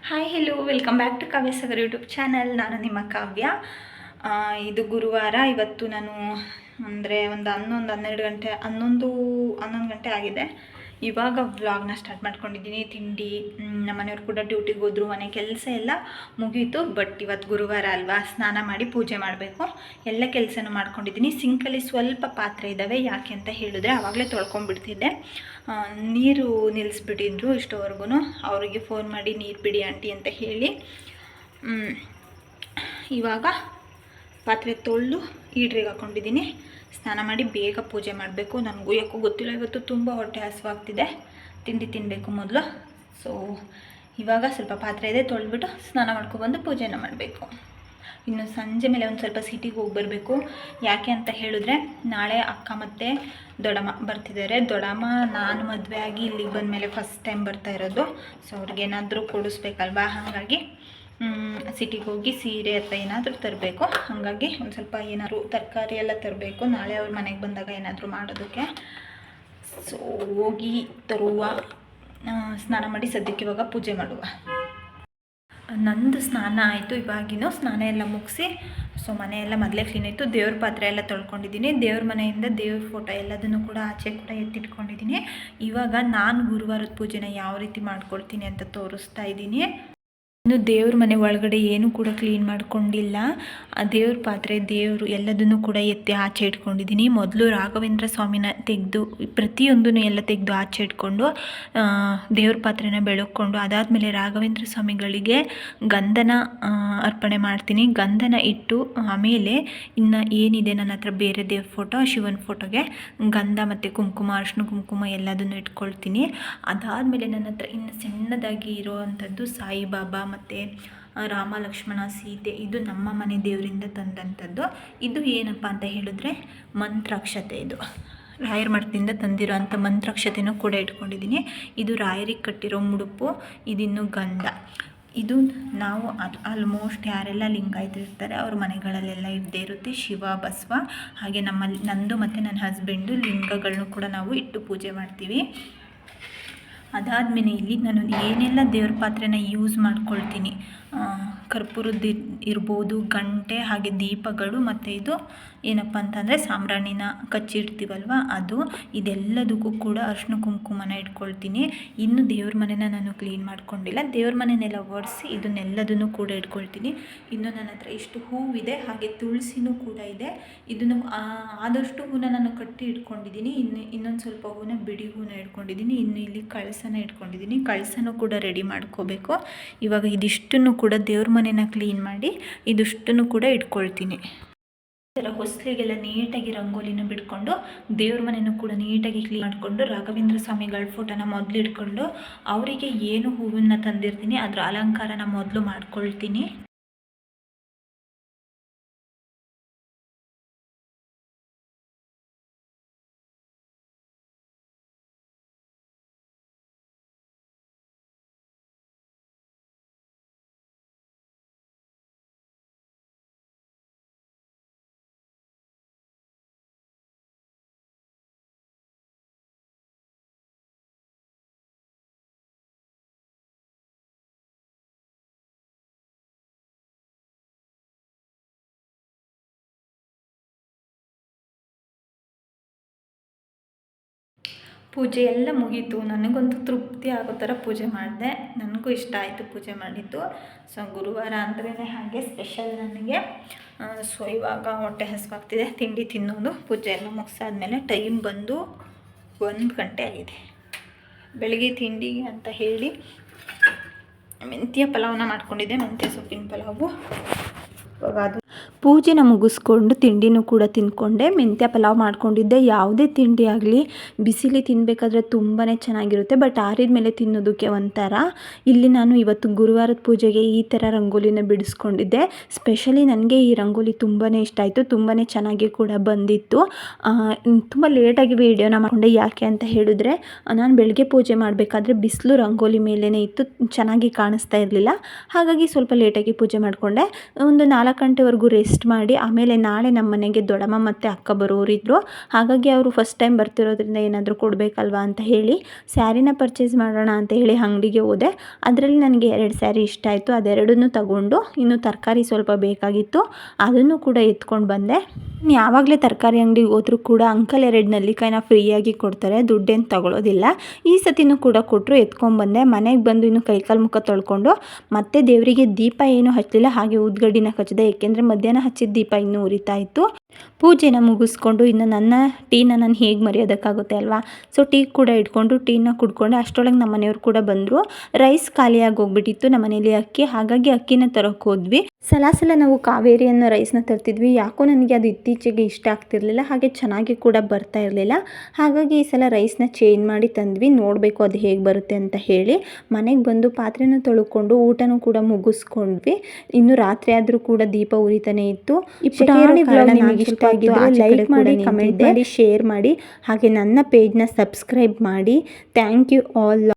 Hi hello welcome back to Kavya Sagar YouTube channel. ನಾನು ನಿಮ್ಮ ಕಾವ್ಯ. ಇದು ಗುರುವಾರ. ಇವತ್ತು ನಾನು ಅಂದರೆ ಒಂದು 11 ಗಂಟೆ ಆಗಿದೆ. ಇವಾಗ ವ್ಲಾಗ್ನ ಸ್ಟಾರ್ಟ್ ಮಾಡ್ಕೊಂಡಿದ್ದೀನಿ. ತಿಂಡಿ, ನಮ್ಮ ಮನೆಯವ್ರು ಕೂಡ ಡ್ಯೂಟಿಗೆ ಹೋದ್ರು, ಮನೆ ಕೆಲಸ ಎಲ್ಲ ಮುಗೀತು. ಬಟ್ ಇವತ್ತು ಗುರುವಾರ ಅಲ್ವಾ, ಸ್ನಾನ ಮಾಡಿ ಪೂಜೆ ಮಾಡಬೇಕು. ಎಲ್ಲ ಕೆಲಸನೂ ಮಾಡ್ಕೊಂಡಿದ್ದೀನಿ. ಸಿಂಕಲ್ಲಿ ಸ್ವಲ್ಪ ಪಾತ್ರೆ ಇದ್ದಾವೆ. ಯಾಕೆ ಅಂತ ಹೇಳಿದ್ರೆ ಆವಾಗಲೇ ತೊಳ್ಕೊಂಡ್ಬಿಡ್ತಿದ್ದೆ. ನೀರು ನಿಲ್ಲಿಸ್ಬಿಟ್ಟಿದ್ರು ಇಷ್ಟೋವರೆಗೂ. ಅವರಿಗೆ ಫೋನ್ ಮಾಡಿ ನೀರು ಬಿಡಿ ಆಂಟಿ ಅಂತ ಹೇಳಿ ಇವಾಗ ಪಾತ್ರೆ ತೊಳೆದು ಈಡ್ರಿಗೆ ಹಾಕ್ಕೊಂಡಿದ್ದೀನಿ. ಸ್ನಾನ ಮಾಡಿ ಬೇಗ ಪೂಜೆ ಮಾಡಬೇಕು. ನನಗೂ ಯಾಕೋ ಗೊತ್ತಿಲ್ಲ, ಇವತ್ತು ತುಂಬ ಹೊಟ್ಟೆ ಹಸಿವಾಗ್ತಿದೆ. ತಿಂಡಿ ತಿನ್ನಬೇಕು ಮೊದಲು. ಸೊ ಇವಾಗ ಸ್ವಲ್ಪ ಪಾತ್ರೆ ಇದೆ, ತೊಳೆದ್ಬಿಟ್ಟು ಸ್ನಾನ ಮಾಡ್ಕೊಬಂದು ಪೂಜೆನ ಮಾಡಬೇಕು. ಇನ್ನು ಸಂಜೆ ಮೇಲೆ ಒಂದು ಸ್ವಲ್ಪ ಸಿಟಿಗೆ ಹೋಗಿ ಬರಬೇಕು. ಯಾಕೆ ಅಂತ ಹೇಳಿದ್ರೆ ನಾಳೆ ಅಕ್ಕ ಮತ್ತು ದೊಡ್ಡಮ್ಮ ಬರ್ತಿದ್ದಾರೆ. ದೊಡ್ಡಮ್ಮ ನಾನು ಮದುವೆ ಆಗಿ ಇಲ್ಲಿಗೆ ಬಂದಮೇಲೆ ಫಸ್ಟ್ ಟೈಮ್ ಬರ್ತಾ ಇರೋದು. ಸೊ ಅವ್ರಿಗೇನಾದರೂ ಕೊಡಿಸ್ಬೇಕಲ್ವಾ, ಹಾಗಾಗಿ ಸಿಟಿಗೆ ಹೋಗಿ ಸೀರೆ ಅಥವಾ ಏನಾದರೂ ತರಬೇಕು. ಹಾಗಾಗಿ ಒಂದು ಸ್ವಲ್ಪ ಏನಾದರೂ ತರಕಾರಿ ಎಲ್ಲ ತರಬೇಕು, ನಾಳೆ ಅವ್ರ ಮನೆಗೆ ಬಂದಾಗ ಏನಾದರೂ ಮಾಡೋದಕ್ಕೆ. ಸೊ ಹೋಗಿ ತರುವ, ಸ್ನಾನ ಮಾಡಿ ಸದ್ಯಕ್ಕೆ ಇವಾಗ ಪೂಜೆ ಮಾಡುವ. ನಂದು ಸ್ನಾನ ಆಯಿತು. ಇವಾಗಿನೂ ಸ್ನಾನ ಎಲ್ಲ ಮುಗಿಸಿ ಸೊ ಮನೆಯೆಲ್ಲ ಮೊದಲೇ ಕ್ಲೀನ್ ಆಯಿತು. ದೇವ್ರ ಪಾತ್ರೆ ಎಲ್ಲ ತೊಳ್ಕೊಂಡಿದ್ದೀನಿ. ದೇವ್ರ ಮನೆಯಿಂದ ದೇವ್ರ ಫೋಟೋ ಎಲ್ಲದನ್ನು ಕೂಡ ಆಚೆ ಕೂಡ ಎತ್ತಿಟ್ಕೊಂಡಿದ್ದೀನಿ. ಇವಾಗ ನಾನು ಗುರುವಾರದ ಪೂಜೆನ ಯಾವ ರೀತಿ ಮಾಡ್ಕೊಳ್ತೀನಿ ಅಂತ ತೋರಿಸ್ತಾ ಇದ್ದೀನಿ. ಇನ್ನು ದೇವ್ರ ಮನೆ ಒಳಗಡೆ ಏನೂ ಕೂಡ ಕ್ಲೀನ್ ಮಾಡ್ಕೊಂಡಿಲ್ಲ. ದೇವ್ರ ಪಾತ್ರೆ, ದೇವರು ಎಲ್ಲದನ್ನು ಕೂಡ ಎತ್ತಿ ಆಚೆ ಇಟ್ಕೊಂಡಿದ್ದೀನಿ. ಮೊದಲು ರಾಘವೇಂದ್ರ ಸ್ವಾಮಿನ ತೆಗೆದು ಪ್ರತಿಯೊಂದನ್ನು ಎಲ್ಲ ತೆಗೆದು ಆಚೆ ಇಟ್ಕೊಂಡು ದೇವ್ರ ಪಾತ್ರೆನ ಬೆಳಕೊಂಡು ಅದಾದಮೇಲೆ ರಾಘವೇಂದ್ರ ಸ್ವಾಮಿಗಳಿಗೆ ಗಂಧನ ಅರ್ಪಣೆ ಮಾಡ್ತೀನಿ. ಗಂಧನ ಇಟ್ಟು ಆಮೇಲೆ ಇನ್ನು ಏನಿದೆ ನನ್ನ ಹತ್ರ ಬೇರೆ ದೇವ್ರ ಫೋಟೋ, ಶಿವನ ಫೋಟೋಗೆ ಗಂಧ ಮತ್ತು ಕುಂಕುಮ, ಅರ್ಶಿನ ಕುಂಕುಮ ಎಲ್ಲದನ್ನು ಇಟ್ಕೊಳ್ತೀನಿ. ಅದಾದಮೇಲೆ ನನ್ನ ಹತ್ರ ಇನ್ನು ಸಣ್ಣದಾಗಿ ಇರೋವಂಥದ್ದು ಸಾಯಿಬಾಬಾ ಮತ್ತು ರಾಮ ಲಕ್ಷ್ಮಣ ಸೀತೆ, ಇದು ನಮ್ಮ ಮನೆ ದೇವರಿಂದ ತಂದಂಥದ್ದು. ಇದು ಏನಪ್ಪ ಅಂತ ಹೇಳಿದ್ರೆ ಮಂತ್ರಾಕ್ಷತೆ. ಇದು ರಾಯರ ಮಠದಿಂದ ತಂದಿರೋ ಅಂಥ ಮಂತ್ರಾಕ್ಷತೆನೂ ಕೂಡ ಇಟ್ಕೊಂಡಿದ್ದೀನಿ. ಇದು ರಾಯರಿಗೆ ಕಟ್ಟಿರೋ ಮುಡುಪು. ಇದಿನ್ನು ಗಂಧ. ಇದು ನಾವು ಆಲ್ಮೋಸ್ಟ್ ಯಾರೆಲ್ಲ ಲಿಂಗಾಯತರಿರ್ತಾರೆ ಅವ್ರ ಮನೆಗಳಲ್ಲೆಲ್ಲ ಇದ್ದೇ ಇರುತ್ತೆ. ಶಿವ, ಬಸವ, ಹಾಗೆ ನಂದು ಮತ್ತು ನನ್ನ ಹಸ್ಬೆಂಡು ಲಿಂಗಗಳನ್ನು ಕೂಡ ನಾವು ಇಟ್ಟು ಪೂಜೆ ಮಾಡ್ತೀವಿ. ಅದಾದಮೇಲೆ ಇಲ್ಲಿ ನಾನು ಏನೆಲ್ಲ ದೇವ್ರ ಪಾತ್ರೆನ ಯೂಸ್ ಮಾಡ್ಕೊಳ್ತೀನಿ, ಕರ್ಪೂರದ್ದು ಇರ್ಬೋದು, ಗಂಟೆ, ಹಾಗೆ ದೀಪಗಳು, ಮತ್ತು ಇದು ಏನಪ್ಪ ಅಂತಂದರೆ ಸಾಂಬ್ರಾಣಿನ ಕಚ್ಚಿಡ್ತೀವಲ್ವ ಅದು. ಇದೆಲ್ಲದಕ್ಕೂ ಕೂಡ ಅರ್ಶಿನ ಕುಂಕುಮನ ಇಟ್ಕೊಳ್ತೀನಿ. ಇನ್ನು ದೇವ್ರ ಮನೆನ ನಾನು ಕ್ಲೀನ್ ಮಾಡ್ಕೊಂಡಿಲ್ಲ. ದೇವ್ರ ಮನೆಯನ್ನೆಲ್ಲ ಒರೆಸಿ ಇದನ್ನೆಲ್ಲದನ್ನು ಕೂಡ ಇಟ್ಕೊಳ್ತೀನಿ. ಇನ್ನು ನನ್ನ ಹತ್ರ ಇಷ್ಟು ಹೂವಿದೆ, ಹಾಗೆ ತುಳಸಿನೂ ಕೂಡ ಇದೆ. ಇದನ್ನು ಆದಷ್ಟು ಹೂನ ನಾನು ಕಟ್ಟಿ ಇಟ್ಕೊಂಡಿದ್ದೀನಿ. ಇನ್ನೊಂದು ಸ್ವಲ್ಪ ಹೂನ, ಬಿಡಿ ಹೂನ ಇಟ್ಕೊಂಡಿದ್ದೀನಿ. ಇನ್ನು ಇಲ್ಲಿ ಕಳಸನ ಇಟ್ಕೊಂಡಿದ್ದೀನಿ. ಕಳಸನೂ ಕೂಡ ರೆಡಿ ಮಾಡ್ಕೋಬೇಕು. ಇವಾಗ ಇದಿಷ್ಟನ್ನು ಕೂಡ ದೇವ್ರ ಮನೆನ ಕ್ಲೀನ್ ಮಾಡಿ ಇದಿಷ್ಟನ್ನು ಕೂಡ ಇಟ್ಕೊಳ್ತೀನಿ. ಇದರ ಹೊಸಲಿಗೆಲ್ಲ ನೀಟಾಗಿ ರಂಗೋಲಿನ ಬಿಟ್ಕೊಂಡು ದೇವ್ರ ಮನೆಯೂ ಕೂಡ ನೀಟಾಗಿ ಕ್ಲೀನ್ ಮಾಡಿಕೊಂಡು ರಾಘವೇಂದ್ರ ಸ್ವಾಮಿಗಳ ಫೋಟೋನ ಮೊದಲು ಇಟ್ಕೊಂಡು ಅವರಿಗೆ ಏನು ಹೂವನ್ನ ತಂದಿರ್ತೀನಿ ಅದರ ಅಲಂಕಾರನ ಮೊದಲು ಮಾಡ್ಕೊಳ್ತೀನಿ. ಪೂಜೆ ಎಲ್ಲ ಮುಗೀತು. ನನಗಂತೂ ತೃಪ್ತಿ ಆಗೋ ಥರ ಪೂಜೆ ಮಾಡಿದೆ. ನನಗೂ ಇಷ್ಟ ಆಯಿತು ಪೂಜೆ ಮಾಡಿದ್ದು. ಸೊ ಗುರುವಾರ ಅಂದ್ರೇ ಹಾಗೆ ಸ್ಪೆಷಲ್ ನನಗೆ. ಸೊ ಇವಾಗ ಹೊಟ್ಟೆ ಹಸಿವಾಗ್ತಿದೆ, ತಿಂಡಿ ತಿನ್ನೋದು. ಪೂಜೆ ಎಲ್ಲ ಮುಗಿಸಾದ್ಮೇಲೆ ಟೈಮ್ ಬಂದು 1 ಗಂಟೆ ಆಗಿದೆ. ಬೆಳಗ್ಗೆ ತಿಂಡಿಗೆ ಅಂತ ಹೇಳಿ ಮೆಂತ್ಯ ಪಲಾವನ್ನ ಮಾಡ್ಕೊಂಡಿದ್ದೆ, ಮೆಂತ್ಯ ಸೊಪ್ಪಿನ ಪಲಾವು. ಇವಾಗ ಅದು ಪೂಜೆನ ಮುಗಿಸ್ಕೊಂಡು ತಿಂಡಿನೂ ಕೂಡ ತಿಂದ್ಕೊಂಡೆ. ಮೆಂತ್ಯ ಪಲಾವ್ ಮಾಡ್ಕೊಂಡಿದ್ದೆ. ಯಾವುದೇ ತಿಂಡಿ ಆಗಲಿ ಬಿಸಿಲಿ ತಿನ್ನಬೇಕಾದ್ರೆ ತುಂಬಾ ಚೆನ್ನಾಗಿರುತ್ತೆ, ಬಟ್ ಆರಿದ ಮೇಲೆ ತಿನ್ನೋದಕ್ಕೆ ಒಂಥರ. ಇಲ್ಲಿ ನಾನು ಇವತ್ತು ಗುರುವಾರದ ಪೂಜೆಗೆ ಈ ಥರ ರಂಗೋಲಿನ ಬಿಡಿಸ್ಕೊಂಡಿದ್ದೆ. ಸ್ಪೆಷಲಿ ನನಗೆ ಈ ರಂಗೋಲಿ ತುಂಬಾ ಇಷ್ಟ ಆಯಿತು, ತುಂಬಾ ಚೆನ್ನಾಗಿ ಕೂಡ ಬಂದಿತ್ತು. ತುಂಬ ಲೇಟಾಗಿ ವೀಡಿಯೋನ ಮಾಡಿಕೊಂಡೆ. ಯಾಕೆ ಅಂತ ಹೇಳಿದ್ರೆ ನಾನು ಬೆಳಗ್ಗೆ ಪೂಜೆ ಮಾಡಬೇಕಾದ್ರೆ ಬಿಸಿಲು ರಂಗೋಲಿ ಮೇಲೇ ಇತ್ತು, ಚೆನ್ನಾಗಿ ಕಾಣಿಸ್ತಾ ಇರಲಿಲ್ಲ. ಹಾಗಾಗಿ ಸ್ವಲ್ಪ ಲೇಟಾಗಿ ಪೂಜೆ ಮಾಡಿಕೊಂಡೆ. ಒಂದು 4 ಗಂಟೆವರೆಗೂ ರೆಸ್ಟ್ ರೆಸ್ಟ್ ಮಾಡಿ ಆಮೇಲೆ ನಾಳೆ ನಮ್ಮ ಮನೆಗೆ ದೊಡ್ಡಮ್ಮ ಮತ್ತು ಅಕ್ಕ ಬರೋರಿದ್ರು. ಹಾಗಾಗಿ ಅವರು ಫಸ್ಟ್ ಟೈಮ್ ಬರ್ತಿರೋದ್ರಿಂದ ಏನಾದರೂ ಕೊಡಬೇಕಲ್ವಾ ಅಂತ ಹೇಳಿ ಸ್ಯಾರಿನ ಪರ್ಚೇಸ್ ಮಾಡೋಣ ಅಂತ ಹೇಳಿ ಅಂಗಡಿಗೆ ಹೋದೆ. ಅದರಲ್ಲಿ ನನಗೆ 2 ಸ್ಯಾರಿ ಇಷ್ಟ ಆಯಿತು. ಅದೆರಡನ್ನೂ ತಗೊಂಡು ಇನ್ನು ತರಕಾರಿ ಸ್ವಲ್ಪ ಬೇಕಾಗಿತ್ತು, ಅದನ್ನು ಕೂಡ ಎತ್ಕೊಂಡು ಬಂದೆ. ಯಾವಾಗಲೇ ತರಕಾರಿ ಅಂಗಡಿಗೆ ಹೋದರೂ ಕೂಡ ಅಂಕಲ್ 2 ನೆಲ್ಲಿಕಾಯಿನ ಫ್ರೀಯಾಗಿ ಕೊಡ್ತಾರೆ, ದುಡ್ಡೇನು ತಗೊಳ್ಳೋದಿಲ್ಲ. ಈ ಸತಿನೂ ಕೂಡ ಕೊಟ್ಟರು, ಎತ್ಕೊಂಡ್ಬಂದೆ. ಮನೆಗೆ ಬಂದು ಇನ್ನು ಕೈಕಾಲು ಮುಖ ತೊಳ್ಕೊಂಡು ಮತ್ತೆ ದೇವರಿಗೆ ದೀಪ ಏನು ಹಚ್ಚಲಿಲ್ಲ, ಹಾಗೆ ಊದ್ಗಡ್ಡಿನ ಹಚ್ಚಿದೆ. ಏಕೆಂದರೆ ಮಧ್ಯಾಹ್ನ ಹಚ್ಚಿದ ದೀಪ ಇನ್ನೂ ಉರಿತಾ ಇತ್ತು. ಪೂಜೆನ ಮುಗಿಸ್ಕೊಂಡು ಇನ್ನು ನನ್ನ ಟೀನ ನಾನು ಹೇಗೆ ಮರೆಯೋದಕ್ಕಾಗುತ್ತೆ ಅಲ್ವಾ. ಸೊ ಟೀ ಕೂಡ ಇಟ್ಕೊಂಡು ಟೀನ ಕುಡ್ಕೊಂಡೆ. ಅಷ್ಟರೊಳಗೆ ನಮ್ಮ ಮನೆಯವ್ರು ಕೂಡ ಬಂದರು. ರೈಸ್ ಖಾಲಿಯಾಗಿ ಹೋಗ್ಬಿಟ್ಟಿತ್ತು ನಮ್ಮ ಮನೇಲಿ ಅಕ್ಕಿ, ಹಾಗಾಗಿ ಅಕ್ಕಿನ ತರೋಕ್ಕೆ ಹೋದ್ವಿ. ಸಲ ನಾವು ಕಾವೇರಿ ಅನ್ನೋ ರೈಸ್ನ ತರ್ತಿದ್ವಿ. ಯಾಕೋ ನನಗೆ ಅದು ಇತ್ತೀಚೆಗೆ ಇಷ್ಟ ಆಗ್ತಿರ್ಲಿಲ್ಲ, ಹಾಗೆ ಚೆನ್ನಾಗಿ ಕೂಡ ಬರ್ತಾ ಇರಲಿಲ್ಲ. ಹಾಗಾಗಿ ಈ ಸಲ ರೈಸ್ನ ಚೇಂಜ್ ಮಾಡಿ ತಂದ್ವಿ. ನೋಡಬೇಕು ಅದು ಹೇಗೆ ಬರುತ್ತೆ ಅಂತ ಹೇಳಿ. ಮನೆಗೆ ಬಂದು ಪಾತ್ರೆನೂ ತೊಳ್ಕೊಂಡು ಊಟನೂ ಕೂಡ ಮುಗಿಸ್ಕೊಂಡ್ವಿ. ಇನ್ನು ರಾತ್ರಿ ಆದರೂ ಕೂಡ ದೀಪ ಉರಿತಾನೆ ಇತ್ತು. ನಿಮಗೆ ಇಷ್ಟ ಆಗಿದ್ರೆ ಲೈಕ್ ಮಾಡಿ, ಕಮೆಂಟ್ ಮಾಡಿ, ಶೇರ್ ಮಾಡಿ, ಹಾಗೆ ನನ್ನ ಪೇಜ್ನ ಸಬ್ಸ್ಕ್ರೈಬ್ ಮಾಡಿ. Thank you all.